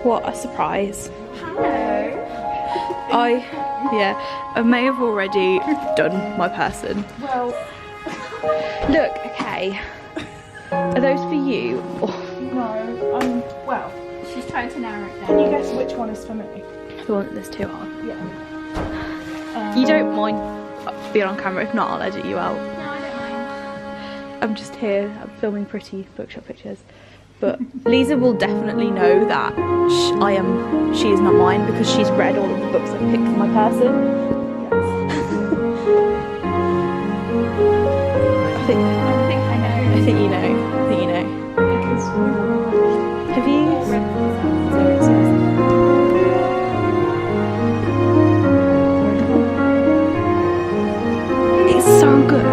What a surprise. Hello. I may have already done my person. Well, look, okay. Are those for you? no, well, she's trying to narrow it down. Can you guess which one is for me? The one that's too hard. Yeah. You don't mind being on camera? If not, I'll edit you out. No, I don't mind. I'm just here, I'm filming pretty bookshop pictures. But Lisa will definitely know that she is not mine because she's read all of the books I picked for my person. I think I know. I think you know. I think you know. Because Have you? so it says. It's so good.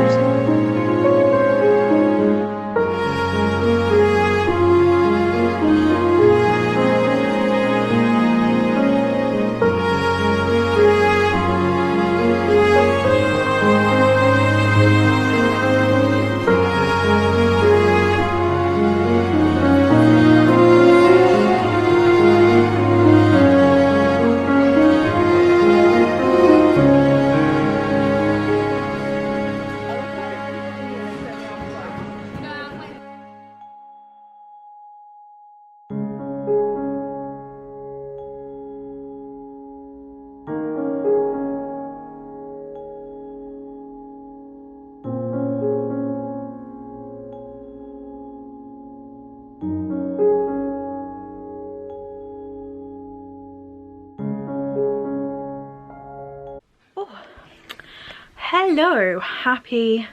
Hello, happy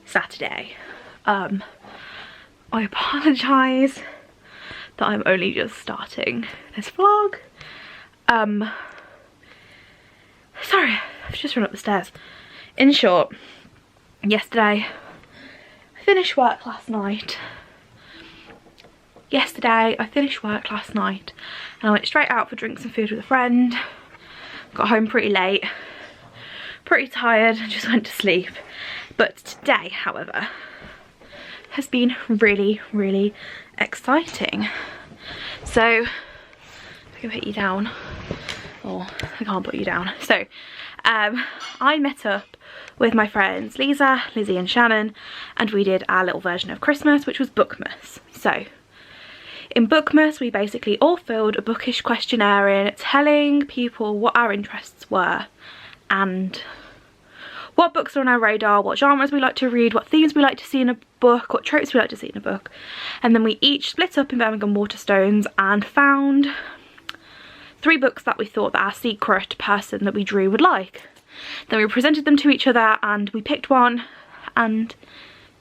Saturday. I apologise that I'm only just starting this vlog. Sorry, I've just run up the stairs. In short, yesterday I finished work last night. And I went straight out for drinks and food with a friend. Got home pretty late. Pretty tired and just went to sleep. But today, however, has been really exciting. So I can put you down, or I can't put you down. So I met up with my friends Lisa, Lizzie and Shannon, and we did our little version of Christmas, which was Bookmas. So in Bookmas we basically all filled a bookish questionnaire in telling people what our interests were and what books are on our radar, what genres we like to read, what themes we like to see in a book, what tropes we like to see in a book. And then we each split up in Birmingham Waterstones and found 3 books that we thought that our secret person that we drew would like. Then we presented them to each other and we picked one, and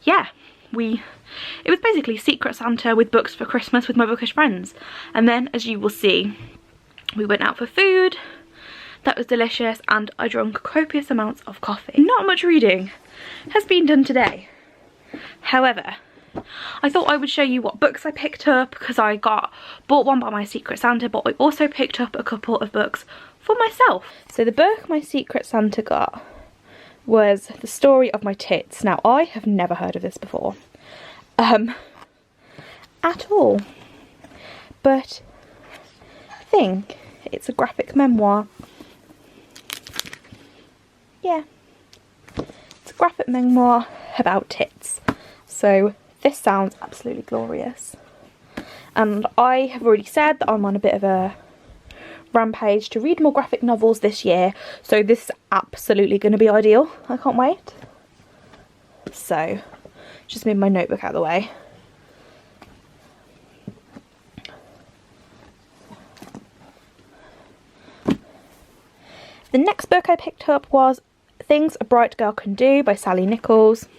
yeah, it was basically Secret Santa with books for Christmas with my bookish friends. And then, as you will see, we went out for food. That was delicious, and I drank copious amounts of coffee. Not much reading has been done today. However, I thought I would show you what books I picked up, because I bought one by my Secret Santa, but I also picked up a couple of books for myself. So the book my Secret Santa got was The Story of My Tits. Now, I have never heard of this before. At all. But I think it's a graphic memoir. Yeah, it's a graphic memoir about tits. So this sounds absolutely glorious. And I have already said that I'm on a bit of a rampage to read more graphic novels this year. So this is absolutely going to be ideal. I can't wait. So, just move my notebook out of the way. The next book I picked up was Things a Bright Girl Can Do by Sally Nichols.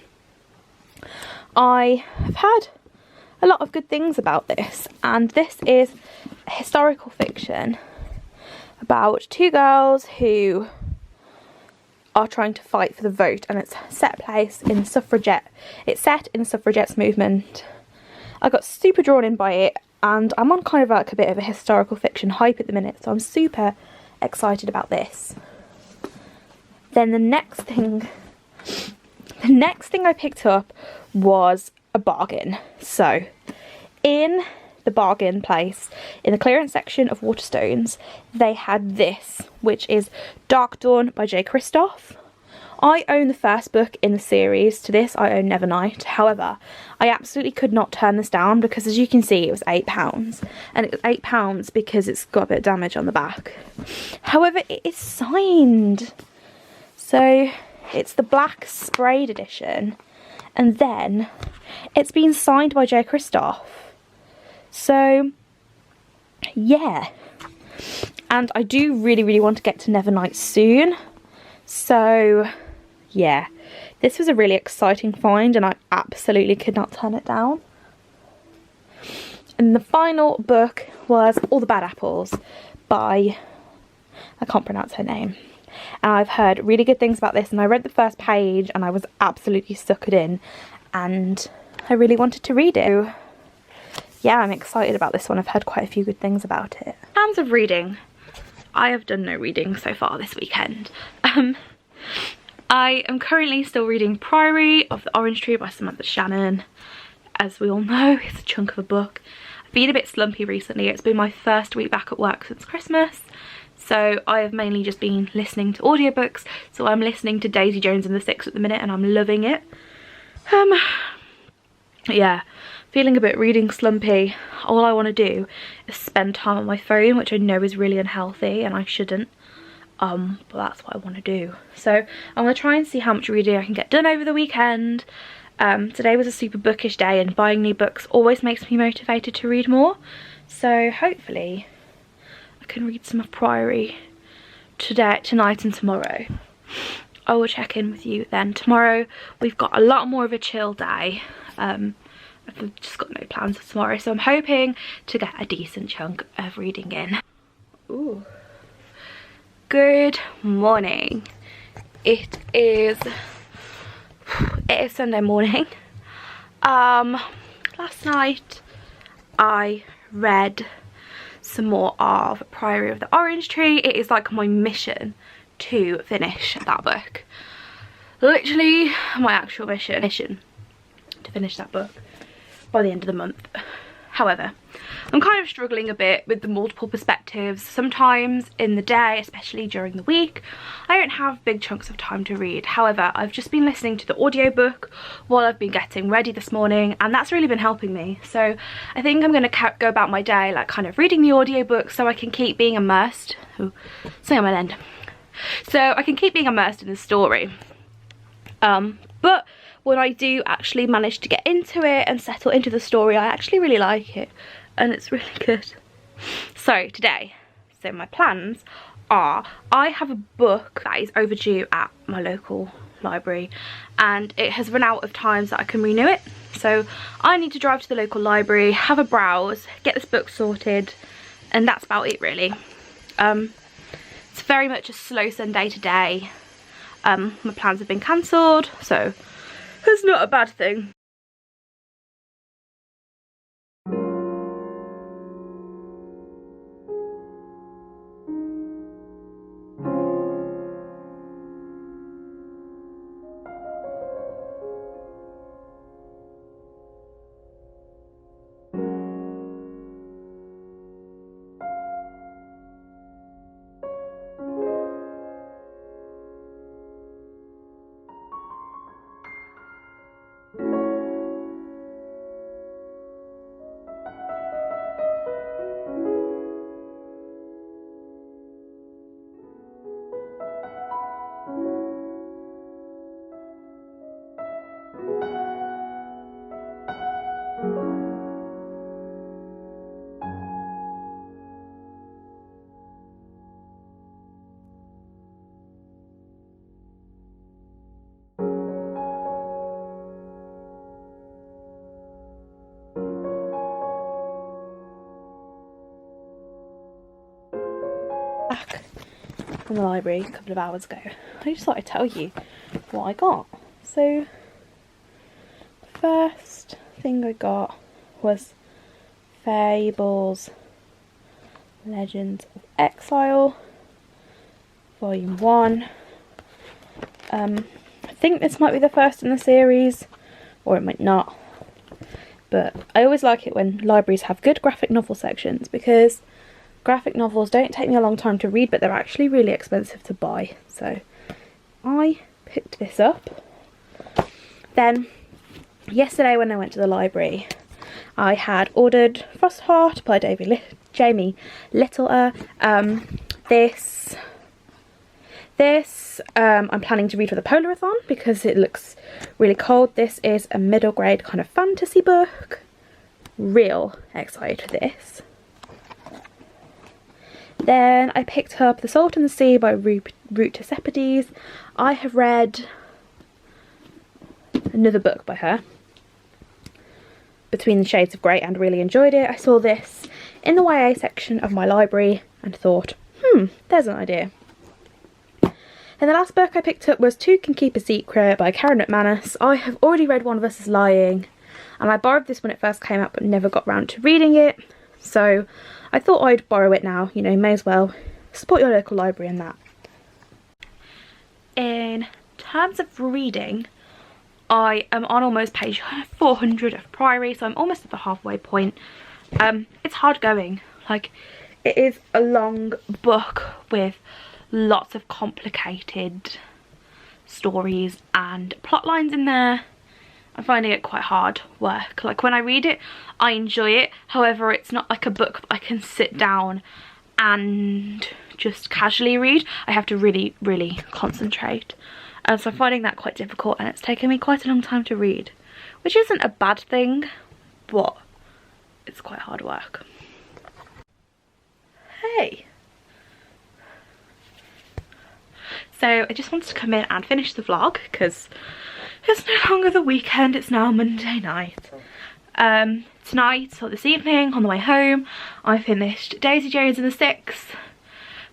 I have had a lot of good things about this, and this is a historical fiction about 2 girls who are trying to fight for the vote, and it's set in the suffragettes movement. I got super drawn in by it, and I'm on kind of like a bit of a historical fiction hype at the minute, so I'm super excited about this. Then the next thing I picked up was a bargain. So in the bargain place, in the clearance section of Waterstones, they had this, which is Dark Dawn by Jay Kristoff. I own the first book in the series to this. I own Nevernight. However, I absolutely could not turn this down because, as you can see, it was £8. And it was £8 because it's got a bit of damage on the back. However, it is signed. So it's the black sprayed edition. And then it's been signed by Jay Kristoff. So, yeah. And I do really, really want to get to Nevernight soon. So, yeah, this was a really exciting find and I absolutely could not turn it down. And the final book was All the Bad Apples by, I can't pronounce her name. And I've heard really good things about this, and I read the first page and I was absolutely suckered in and I really wanted to read it. So, yeah, I'm excited about this one. I've heard quite a few good things about it. In terms of reading, I have done no reading so far this weekend. I am currently still reading Priory of the Orange Tree by Samantha Shannon. As we all know, it's a chunk of a book. I've been a bit slumpy recently. It's been my first week back at work since Christmas. So I have mainly just been listening to audiobooks. So I'm listening to Daisy Jones and the Six at the minute and I'm loving it. Yeah, feeling a bit reading slumpy. All I want to do is spend time on my phone, which I know is really unhealthy and I shouldn't. But that's what I want to do. So I'm going to try and see how much reading I can get done over the weekend. Today was a super bookish day and buying new books always makes me motivated to read more. So hopefully I can read some of Priory today, tonight and tomorrow. I will check in with you then. Tomorrow we've got a lot more of a chill day. I've just got no plans for tomorrow, so I'm hoping to get a decent chunk of reading in. Ooh. Good morning. It is Sunday morning. Last night I read some more of Priory of the Orange Tree. It is like my mission to finish that book. Literally my actual mission to finish that book by the end of the month. However, I'm kind of struggling a bit with the multiple perspectives. Sometimes in the day, especially during the week, I don't have big chunks of time to read. However, I've just been listening to the audiobook while I've been getting ready this morning, and that's really been helping me. So I think I'm going to go about my day like kind of reading the audiobook so I can keep being immersed. Ooh, something on my end. So I can keep being immersed in the story. But when I do actually manage to get into it and settle into the story, I actually really like it and it's really good. So today, my plans are, I have a book that is overdue at my local library and it has run out of times that I can renew it. So I need to drive to the local library, have a browse, get this book sorted, and that's about it really. It's very much a slow Sunday today. My plans have been cancelled, so it's not a bad thing. Back from the library a couple of hours ago. I just thought I'd tell you what I got. So, first thing I got was Fables Legends of Exile Volume 1. I think this might be the first in the series, or it might not. but I always like it when libraries have good graphic novel sections, because graphic novels don't take me a long time to read, but they're actually really expensive to buy. So I picked this up. Then yesterday when I went to the library, I had ordered Frostheart by Jamie Littler. This I'm planning to read for the Polarathon because it looks really cold. This is a middle grade kind of fantasy book. Real excited for this. Then I picked up The Salt and the Sea by Route to Sepideh. I have read another book by her, Between the Shades of Grey, and really enjoyed it. I saw this in the YA section of my library and thought, there's an idea. And the last book I picked up was Two Can Keep a Secret by Karen McManus. I have already read One of Us is Lying, and I borrowed this when it first came out but never got round to reading it. So I thought I'd borrow it now, you know, may as well support your local library in that. In terms of reading, I am on almost page 400 of Priory, so I'm almost at the halfway point. It's hard going. Like, it is a long book with lots of complicated stories and plot lines in there. I'm finding it quite hard work. Like, when I read it, I enjoy it. However, it's not like a book that I can sit down and just casually read. I have to really, really concentrate. So I'm finding that quite difficult, and it's taken me quite a long time to read, which isn't a bad thing, but it's quite hard work. Hey! So I just wanted to come in and finish the vlog because it's no longer the weekend, it's now Monday night. Tonight, or this evening, on the way home, I finished Daisy Jones and the Six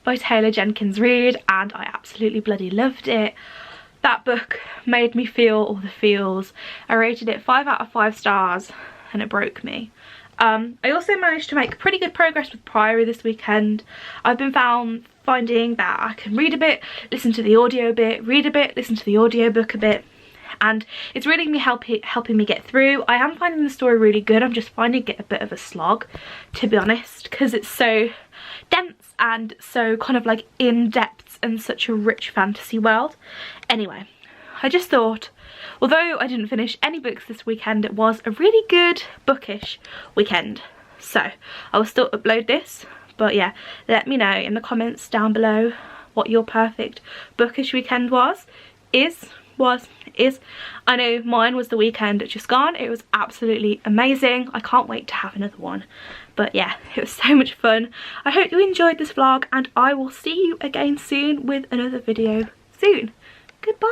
by Taylor Jenkins Reid, and I absolutely bloody loved it. That book made me feel all the feels. I rated it 5 out of 5 stars and it broke me. I also managed to make pretty good progress with Priory this weekend. I've been finding that I can read a bit, listen to the audio a bit, read a bit, listen to the audiobook a bit, and it's really helping me get through. I am finding the story really good. I'm just finding it a bit of a slog, to be honest, because it's so dense and so kind of like in-depth and such a rich fantasy world. Anyway, I just thought, although I didn't finish any books this weekend, it was a really good bookish weekend. So I will still upload this, but yeah, let me know in the comments down below what your perfect bookish weekend was. I know mine was the weekend just gone. It was absolutely amazing. I can't wait to have another one. But yeah, it was so much fun. I hope you enjoyed this vlog, and I will see you again soon with another video soon. Goodbye.